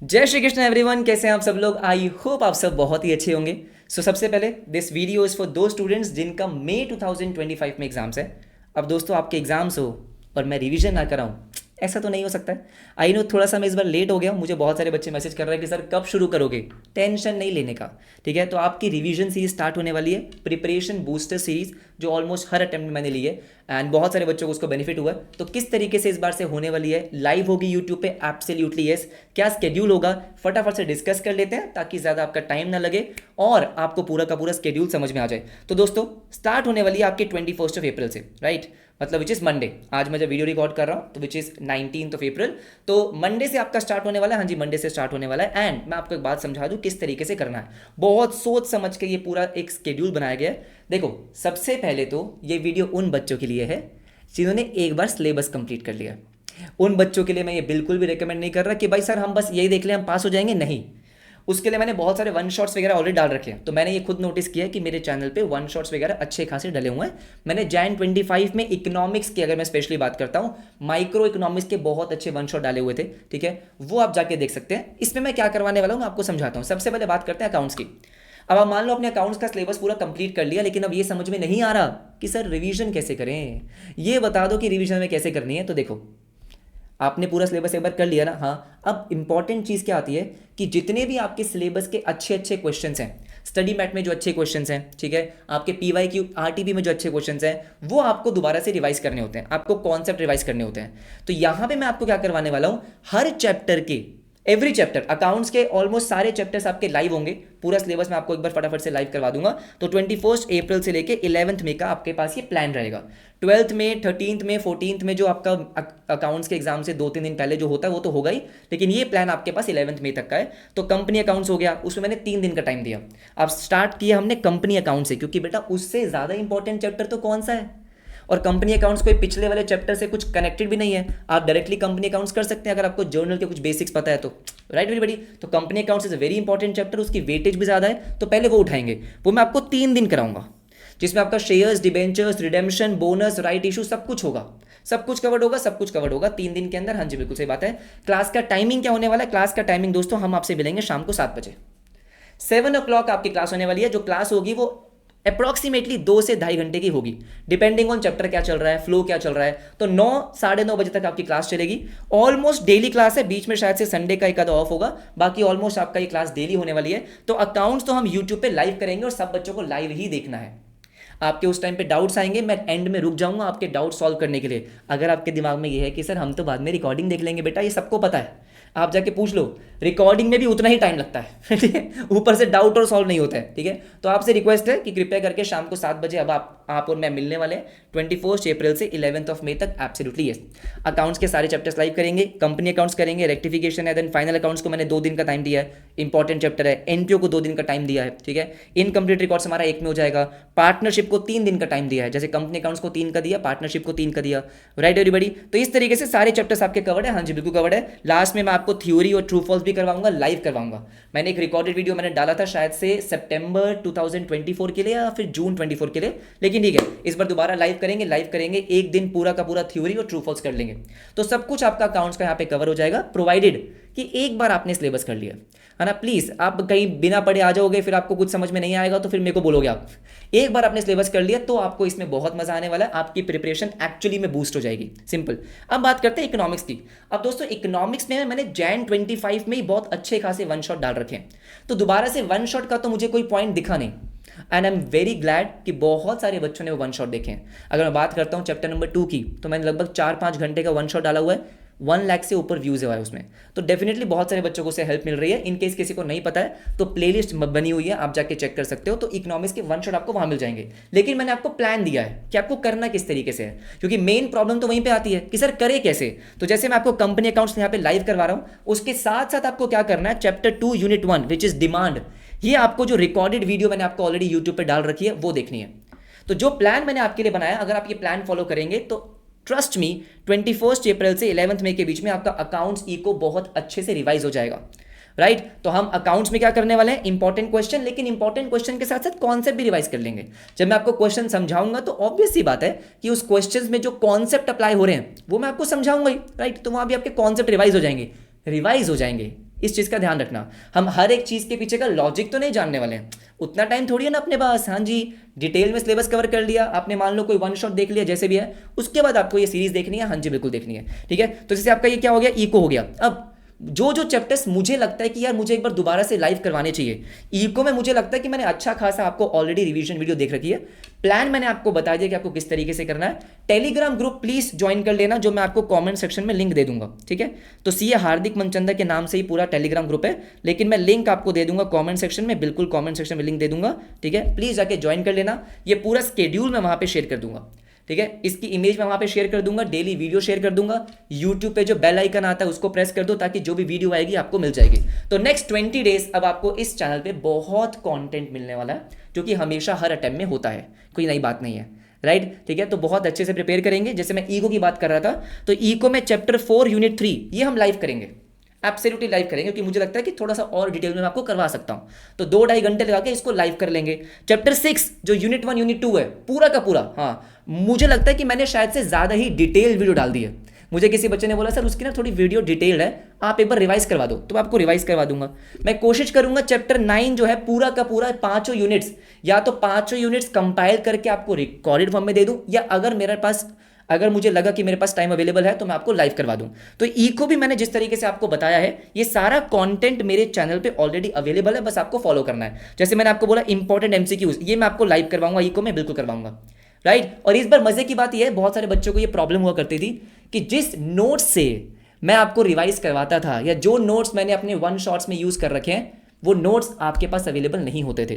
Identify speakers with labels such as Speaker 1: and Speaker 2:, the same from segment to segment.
Speaker 1: जय श्री कृष्ण एवरीवन, कैसे हैं आप सब लोग। आई होप आप सब बहुत ही अच्छे होंगे। सबसे पहले दिस वीडियो इज़ फॉर दो स्टूडेंट्स जिनका मई 2025 में एग्जाम्स है। अब दोस्तों आपके एग्जाम्स हो और मैं रिवीजन ना कराऊं, ऐसा तो नहीं हो सकता है। आई नो थोड़ा सा मैं इस बार लेट हो गया, मुझे बहुत सारे बच्चे मैसेज कर रहे हैं कि सर कब शुरू करोगे। टेंशन नहीं लेने का, ठीक है। तो आपकी रिवीजन सीरीज स्टार्ट होने वाली है, प्रिपरेशन बूस्टर सीरीज, जो ऑलमोस्ट हर अटेम्प्ट में मैंने ली है एंड बहुत सारे बच्चों को उसको बेनिफिट हुआ है। तो किस तरीके से इस बार से होने वाली है, लाइव होगी यूट्यूब पे, एब्सोल्युटली यस। क्या स्केड्यूल होगा, फटाफट से डिस्कस कर लेते हैं ताकि ज़्यादा आपका टाइम ना लगे और आपको पूरा का पूरा स्केड्यूल समझ में आ जाए। तो दोस्तों स्टार्ट होने वाली है आपकी 21 अप्रैल से, राइट, मतलब विच इज़ मंडे। आज मैं जब वीडियो रिकॉर्ड कर रहा हूँ तो विच इज़ 19 अप्रैल, तो मंडे से आपका स्टार्ट होने वाला है। हाँ जी, मंडे से स्टार्ट होने वाला है। एंड मैं आपको एक बात समझा दूँ किस तरीके से करना है। बहुत सोच समझ के ये पूरा एक स्केड्यूल बनाया गया है। देखो, सबसे पहले तो ये वीडियो उन बच्चों के लिए है जिन्होंने एक बार सिलेबस कंप्लीट कर लिया। उन बच्चों के लिए मैं ये बिल्कुल भी रिकमेंड नहीं कर रहा कि भाई सर हम बस यही देख लें हम पास हो जाएंगे, नहीं। उसके लिए मैंने बहुत सारे वन शॉट्स वगैरह ऑलरेडी डाल रखे हैं। तो मैंने ये खुद नोटिस किया है कि मेरे चैनल पे वन शॉट्स वगैरह अच्छे खासे डले हुए हैं। मैंने जैन 25 में इकोनॉमिक्स की, अगर मैं स्पेशली बात करता हूँ, माइक्रो इकोनॉमिक्स के बहुत अच्छे वन शॉट डाले हुए थे, ठीक है। वो आप जाके देख सकते हैं। इसमें मैं क्या करवाने वाला हूँ मैं आपको समझाता हूँ। सबसे पहले बात करते हैं अकाउंट्स की। अब आप मान लो अपने अकाउंट्स का सिलेबस पूरा कंप्लीट कर लिया, लेकिन अब ये समझ में नहीं आ रहा कि सर रिवीजन कैसे करें। ये बता दो कि रिवीजन में कैसे करनी है। तो देखो, आपने पूरा सिलेबस एक बार कर लिया ना, हाँ। अब इंपॉर्टेंट चीज़ क्या आती है कि जितने भी आपके सिलेबस के अच्छे अच्छे क्वेश्चंस हैं, स्टडी मैट में जो अच्छे क्वेश्चंस हैं, ठीक है, आपके पीवाई क्यू आरटीपी में जो अच्छे क्वेश्चंस हैं, वो आपको दोबारा से रिवाइज करने होते हैं, आपको कॉन्सेप्ट रिवाइज करने होते हैं। तो यहाँ पे मैं आपको क्या करवाने वाला हूँ, हर चैप्टर के, एवरी चैप्टर, अकाउंट्स के ऑलमोस्ट सारे चैप्टर्स आपके लाइव होंगे। पूरा सिलेबस मैं आपको एक बार फटाफट से लाइव करवा दूंगा। तो 21 अप्रैल से लेके 11 मई का आपके पास ये प्लान रहेगा। 12 मई, 13 मई, 14 में जो आपका अकाउंट्स के एग्जाम से 2-3 दिन पहले जो होता है वो तो होगा ही, लेकिन ये प्लान आपके पास 11 मई तक का है। तो कंपनी अकाउंट्स हो गया, उसमें मैंने 3 दिन का टाइम दिया। अब स्टार्ट किया हमने कंपनी अकाउंट से, क्योंकि बेटा उससे ज़्यादा इंपॉर्टेंट चैप्टर तो कौन सा है। और कंपनी अकाउंट्स कोई पिछले वाले चैप्टर से कुछ कनेक्टेड भी नहीं है। आप डायरेक्टली कंपनी अकाउंट्स कर सकते हैं अगर आपको जर्नल के कुछ बेसिक्स पता है तो, राइट एवरीबॉडी। तो company accounts is a very important chapter, उसकी वेटेज भी ज़्यादा है, तो पहले वो उठाएंगे। वो मैं आपको 3 दिन कराऊंगा, जिसमें आपका shares, debentures, redemption, bonus, right issue, सब कुछ होगा। सब कुछ कवर्ड होगा, सब कुछ कवर्ड होगा 3 दिन के अंदर। हाँ जी, बिल्कुल सही बात है। क्लास का टाइमिंग क्या होने वाला है? क्लास का टाइमिंग दोस्तों हम आपसे मिलेंगे शाम को 7 बजे। 7 o'clock आपकी क्लास होने वाली है। जो क्लास होगी वो अप्रॉक्सीमेटली 2 से 2.5 घंटे की होगी, डिपेंडिंग ऑन चैप्टर क्या चल रहा है, फ्लो क्या चल रहा है। तो 9, 9:30 बजे तक आपकी क्लास चलेगी। ऑलमोस्ट डेली क्लास है, बीच में शायद से संडे का एक आधा ऑफ होगा, बाकी ऑलमोस्ट आपका ये क्लास डेली होने वाली है। तो अकाउंट्स तो हम यूट्यूब पे लाइव करेंगे और सब बच्चों को लाइव ही देखना है। आपके उस टाइम पे डाउट्स आएंगे, मैं एंड में रुक जाऊंगा आपके डाउट सॉल्व करने के लिए। अगर आपके दिमाग में ये है कि सर हम तो बाद में रिकॉर्डिंग देख लेंगे, बेटा ये सबको पता है, आप जाके पूछ लो, रिकॉर्डिंग में भी उतना ही टाइम लगता है ठीक है, ऊपर से डाउट और सॉल्व नहीं होता है, ठीक है। तो आपसे रिक्वेस्ट है कि कृपया करके शाम को 7 बजे अब आप और मैं मिलने वाले हैं 21 अप्रैल से 11 मई तक, एब्सोल्युटली यस। अकाउंट्स के सारे चैप्टर्स लाइव करेंगे, कंपनी अकाउंट्स करेंगे, रेक्टिफिकेशन है, देन फाइनल अकाउंट्स को मैंने 2 दिन का टाइम दिया है, इंपॉर्टेंट चैप्टर है। एनपीओ को 2 दिन का टाइम दिया है, ठीक है। इनकम्प्लीट रिकॉर्ड्स हमारा 1 में हो जाएगा। पार्टनरशिप को 3 दिन का टाइम दिया है, जैसे कंपनी अकाउंट्स को 3 का दिया, पार्टनरशिप को 3 का दिया, राइट एवरीबॉडी। तो इस तरीके से सारे चैप्टर्स आपके कवर्ड है। हाँ जी, बिल्कुल कवर्ड है। लास्ट में मैं आपको थ्योरी और ट्रू फॉल्स भी करवाऊंगा, लाइव करवाऊंगा। मैंने एक रिकॉर्डेड वीडियो मैंने डाला था शायद से सितंबर 2024 के लिए या फिर जून 24 के लिए, लेकिन ठीक है, इस बार दोबारा लाइव करेंगे, एक दिन पूरा का पूरा थ्योरी और ट्रू फॉल्स कर लेंगे। तो सब कुछ आपका अकाउंट्स का यहाँ पे कवर हो जाएगा, प्रोवाइडेड कि एक बार आपने सिलेबस कर लिया है ना। प्लीज आप कहीं बिना पढ़े आ जाओगे, फिर आपको कुछ समझ में नहीं आएगा तो फिर मेरे को बोलोगे आप। एक बार आपने सिलेबस कर लिया तो आपको इसमें बहुत मजा आने वाला है, आपकी प्रिपरेशन एक्चुअली में बूस्ट हो जाएगी, सिंपल। अब बात करते हैं इकोनॉमिक्स की। अब दोस्तों इकोनॉमिक्स में मैंने जैन 25 में ही बहुत अच्छे खासे वन शॉट डाल रखे हैं, तो दोबारा से वन शॉट का तो मुझे कोई पॉइंट दिखा नहीं। And I am very glad कि बहुत सारे बच्चों ने वो वन शॉट देखे हैं। अगर मैं बात करता हूँ चैप्टर नंबर 2 की, तो मैंने लगभग 4-5 घंटे का वन शॉट डाला हुआ है, 1 लाख से ऊपर व्यूज हुआ है उसमें। तो डेफिनेटली बहुत सारे बच्चों को उससे हेल्प मिल रही है। इन केस किसी को नहीं पता है तो प्लेलिस्ट बनी हुई है, आप जाके चेक कर सकते हो। तो इकोनॉमिक्स के वन शॉट आपको वहां मिल जाएंगे, लेकिन मैंने आपको प्लान दिया है कि आपको करना किस तरीके से है, क्योंकि मेन प्रॉब्लम तो वहीं पे आती है कि सर करे कैसे। तो जैसे मैं आपको कंपनी अकाउंट्स यहाँ पे लाइव करवा रहा हूँ, उसके साथ साथ आपको क्या करना है, chapter 2 unit 1 which is demand, ये आपको जो रिकॉर्डेड वीडियो मैंने आपको ऑलरेडी यूट्यूब पे डाल रखी है वो देखनी है। तो जो प्लान मैंने आपके लिए बनाया, अगर आप ये प्लान फॉलो करेंगे तो ट्रस्ट मी 21 अप्रैल से 11 मई के बीच में आपका अकाउंट्स इको बहुत अच्छे से रिवाइज हो जाएगा, राइट। तो हम अकाउंट्स में क्या करने वाले हैं, इंपॉर्टेंट क्वेश्चन, लेकिन इंपॉर्टेंट क्वेश्चन के साथ साथ कॉन्सेप्ट भी रिवाइज कर लेंगे। जब मैं आपको क्वेश्चन समझाऊंगा तो ऑब्वियस सी बात है कि उस क्वेश्चन में जो कॉन्सेप्ट अप्लाई हो रहे हैं वो मैं आपको समझाऊंगा ही, राइट। तो वहां भी आपके कॉन्सेप्ट रिवाइज हो जाएंगे, इस चीज़ का ध्यान रखना। हम हर एक चीज़ के पीछे का लॉजिक तो नहीं जानने वाले हैं, उतना टाइम थोड़ी है ना अपने पास। हाँ जी, डिटेल में सिलेबस कवर कर लिया आपने, मान लो कोई वन शॉट देख लिया जैसे भी है, उसके बाद आपको ये सीरीज देखनी है। हाँ जी बिल्कुल देखनी है, ठीक है। तो जैसे आपका ये क्या हो गया, इको हो गया। अब जो जो चैप्टर्स मुझे लगता है कि यार मुझे एक बार दोबारा से लाइव करवाने चाहिए, इको में मुझे लगता है कि मैंने अच्छा खासा आपको ऑलरेडी रिवीजन वीडियो देख रखी है, प्लान मैंने आपको बता दिया कि आपको किस तरीके से करना है। टेलीग्राम ग्रुप प्लीज ज्वाइन कर लेना, जो मैं आपको कमेंट सेक्शन में लिंक दे दूंगा, ठीक है। तो सीए हार्दिक मनचंदा के नाम से ही पूरा टेलीग्राम ग्रुप है, लेकिन मैं लिंक आपको दे दूंगा कमेंट सेक्शन में, बिल्कुल कमेंट सेक्शन में लिंक दे दूंगा, ठीक है। प्लीज जाके ज्वाइन कर लेना, ये पूरा स्केड्यूल मैं वहां पे शेयर कर दूंगा, ठीक है। इसकी इमेज मैं वहां पे शेयर कर दूंगा, डेली वीडियो शेयर कर दूंगा। यूट्यूब पे जो बेल आइकन आता है उसको प्रेस कर दो, ताकि जो भी वीडियो आएगी आपको मिल जाएगी। तो नेक्स्ट 20 डेज अब आपको इस चैनल पे बहुत कंटेंट मिलने वाला है, जो कि हमेशा हर अटेम्प्ट में होता है, कोई नई बात नहीं है, राइट, ठीक है। तो बहुत अच्छे से प्रिपेयर करेंगे। जैसे मैं ईको की बात कर रहा था, तो ईको में चैप्टर 4 यूनिट 3 ये हम लाइव करेंगे, एब्सोल्युटली लाइव करेंगे, क्योंकि मुझे लगता है कि थोड़ा सा और डिटेल में मैं आपको करवा सकता हूं। तो 2-2.5 घंटे लगा के इसको लाइव कर लेंगे। चैप्टर 6 जो यूनिट 1 यूनिट 2 है पूरा का पूरा, हाँ मुझे लगता है कि मैंने शायद से ज़्यादा ही डिटेल वीडियो डाल दी है। मुझे किसी बच्चे ने बोला सर उसकी ना थोड़ी वीडियो डिटेल्ड है, आप एक बार रिवाइज करवा दो, तो मैं आपको रिवाइज करवा दूंगा। मैं कोशिश करूंगा चैप्टर 9 जो है पूरा का पूरा 5 यूनिट्स, या तो 5 यूनिट्स कंपाइल करके आपको रिकॉर्डेड फॉर्म में दे दूं, या अगर मुझे लगा कि मेरे पास टाइम अवेलेबल है तो मैं आपको लाइव करवा दूं। तो इको भी मैंने जिस तरीके से आपको बताया है, ये सारा कंटेंट मेरे चैनल पे ऑलरेडी अवेलेबल है, बस आपको फॉलो करना है। जैसे मैंने आपको बोला इंपॉर्टेंट एमसीक्यूज, ये मैं आपको लाइव करवाऊंगा, इको में बिल्कुल करवाऊंगा, राइट। और इस बार मजे की बात यह है, बहुत सारे बच्चों को ये प्रॉब्लम हुआ करती थी कि जिस नोट्स से मैं आपको रिवाइज करवाता था, या जो नोट्स मैंने अपने वन शॉट्स में यूज कर रखे हैं, वो नोट्स आपके पास अवेलेबल नहीं होते थे।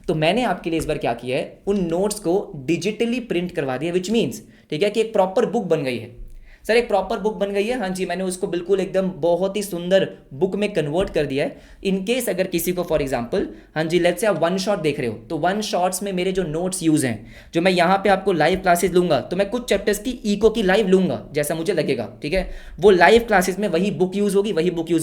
Speaker 1: तो मैंने आपके लिए इस बार क्या किया है, उन नोट्स को डिजिटली प्रिंट करवा दिया, विच मीन्स, ठीक है, कि एक प्रॉपर बुक बन गई है। सर एक प्रॉपर बुक बन गई है, हाँ जी, मैंने उसको बिल्कुल एकदम बहुत ही सुंदर बुक में कन्वर्ट कर दिया है। इन केस अगर किसी को फॉर एग्जांपल, हाँ जी, लेट्स से आप वन शॉट देख रहे हो, तो वन शॉट्स में मेरे जो नोट्स यूज हैं, जो मैं यहाँ पे आपको लाइव क्लासेस लूंगा, तो मैं कुछ चैप्टर्स की इको की लाइव लूंगा जैसा मुझे लगेगा, ठीक है। वो लाइव क्लासेस में वही बुक यूज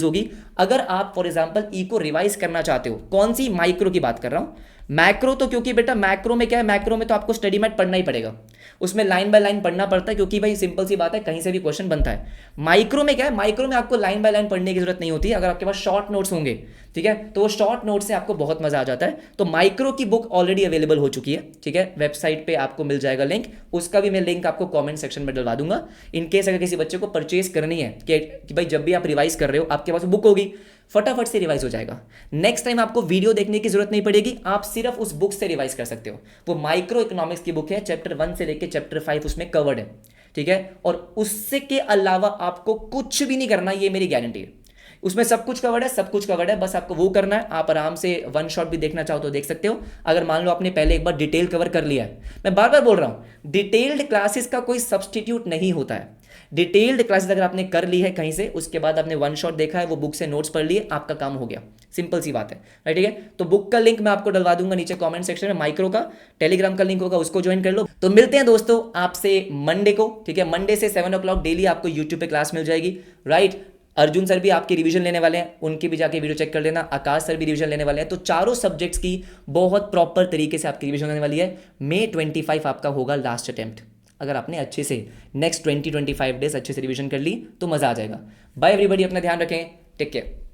Speaker 1: होगी, अगर आप फॉर एग्जाम्पल इको रिवाइज करना चाहते हो, कौन सी, माइक्रो की बात कर रहा हूँ। मैक्रो तो क्योंकि बेटा मैक्रो में क्या है, मैक्रो में तो आपको स्टडी मैट पढ़ना ही पड़ेगा, उसमें लाइन बाय लाइन पढ़ना पड़ता है, क्योंकि भाई सिंपल सी बात है कहीं से भी क्वेश्चन बनता है। माइक्रो में क्या है, माइक्रो में आपको लाइन बाय लाइन पढ़ने की जरूरत नहीं होती है, अगर आपके पास शॉर्ट नोट्स होंगे, ठीक है, तो वो शॉर्ट नोट से आपको बहुत मजा आ जाता है। तो माइक्रो की बुक ऑलरेडी अवेलेबल हो चुकी है, ठीक है, वेबसाइट पे आपको मिल जाएगा लिंक, उसका भी मैं लिंक आपको कमेंट सेक्शन में डलवा दूंगा। इन केस अगर किसी बच्चे को परचेज करनी है कि भाई जब भी आप रिवाइज कर रहे हो आपके पास बुक होगी, फटाफट से रिवाइज हो जाएगा। नेक्स्ट टाइम आपको वीडियो देखने की जरूरत नहीं पड़ेगी, आप सिर्फ उस बुक से रिवाइज कर सकते हो। वो माइक्रो इकोनॉमिक्स की बुक है, चैप्टर 1 से लेकर चैप्टर 5 उसमें कवर्ड है, ठीक है। और उससे के अलावा आपको कुछ भी नहीं करना, ये मेरी गारंटी है। उसमें सब कुछ कवर्ड है, बस आपको वो करना है। आप आराम से वन शॉट भी देखना चाहो तो देख सकते हो, अगर मान लो आपने पहले एक बार डिटेल कवर कर लिया है। मैं बार बार बोल रहा हूं, डिटेल्ड क्लासेस का कोई सब्सटीट्यूट नहीं होता है। डिटेल्ड क्लासेस अगर आपने कर ली है कहीं से, उसके बाद आपने वन शॉट देखा है, वो बुक से नोट्स पढ़ लिए, आपका काम हो गया, सिंपल सी बात है, राइट, ठीक है। तो बुक का लिंक मैं आपको डलवा दूंगा नीचे कमेंट सेक्शन में, माइक्रो का टेलीग्राम का लिंक होगा, उसको ज्वाइन कर लो। तो मिलते हैं दोस्तों आपसे मंडे को, ठीक है। मंडे से 7 o'clock डेली आपको यूट्यूब पे क्लास मिल जाएगी, राइट। अर्जुन सर भी आपकी रिवीजन लेने वाले हैं, उनकी भी जाके वीडियो चेक कर लेना। आकाश सर भी रिवीजन लेने वाले हैं, तो चारों सब्जेक्ट्स की बहुत प्रॉपर तरीके से आपकी रिवीजन होने वाली है। May 25 आपका होगा लास्ट अटेम्प्ट। अगर आपने अच्छे से नेक्स्ट 20-25 डेज अच्छे से रिवीजन कर ली तो मजा आ जाएगा। बाय एवरीबॉडी, अपना ध्यान रखें, टेक केयर।